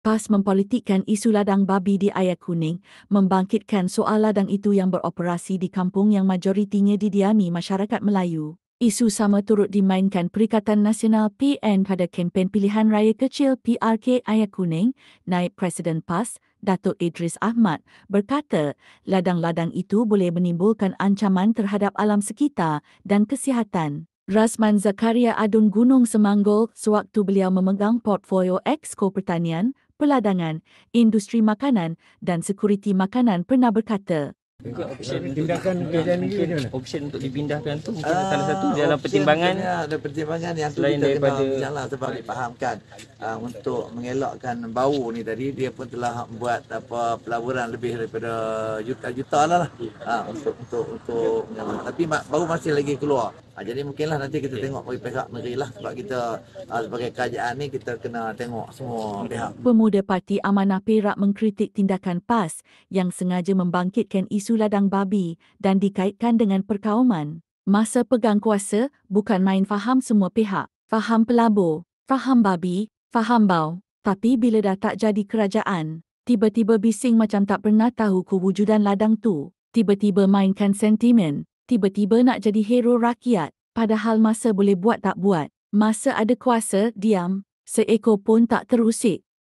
PAS mempolitikkan isu ladang babi di Air Kuning, membangkitkan soal ladang itu yang beroperasi di kampung yang majoritinya didiami masyarakat Melayu. Isu sama turut dimainkan Perikatan Nasional PN pada kempen pilihan raya kecil PRK Air Kuning. Naib Presiden PAS, Datuk Idris Ahmad, berkata ladang-ladang itu boleh menimbulkan ancaman terhadap alam sekitar dan kesihatan. Rasman Zakaria Adun Gunung Semanggol sewaktu beliau memegang portfolio Exco Pertanian, Peladangan, Industri Makanan dan Sekuriti Makanan pernah berkata, option untuk dipindahkan tu mungkin salah satu dalam pertimbangan. Ada pertimbangan yang tu selain kita daripada kena bincanglah sebab difahamkan untuk mengelakkan bau ni tadi dia pun telah membuat pelaburan lebih daripada juta-juta lah untuk mengelak. Tapi bau masih lagi keluar. Jadi mungkinlah nanti kita tengok bagi pihak negeri lah sebab kita sebagai kerajaan ni kita kena tengok semua pihak. Pemuda Parti Amanah Perak mengkritik tindakan PAS yang sengaja membangkitkan isu ladang babi dan dikaitkan dengan perkauman. Masa pegang kuasa, bukan main faham semua pihak. Faham pelabur, faham babi, faham bau. Tapi bila dah tak jadi kerajaan, tiba-tiba bising macam tak pernah tahu kewujudan ladang tu. Tiba-tiba mainkan sentimen. Tiba-tiba nak jadi hero rakyat. Padahal masa boleh buat tak buat. Masa ada kuasa, diam. Seekor pun tak terusik.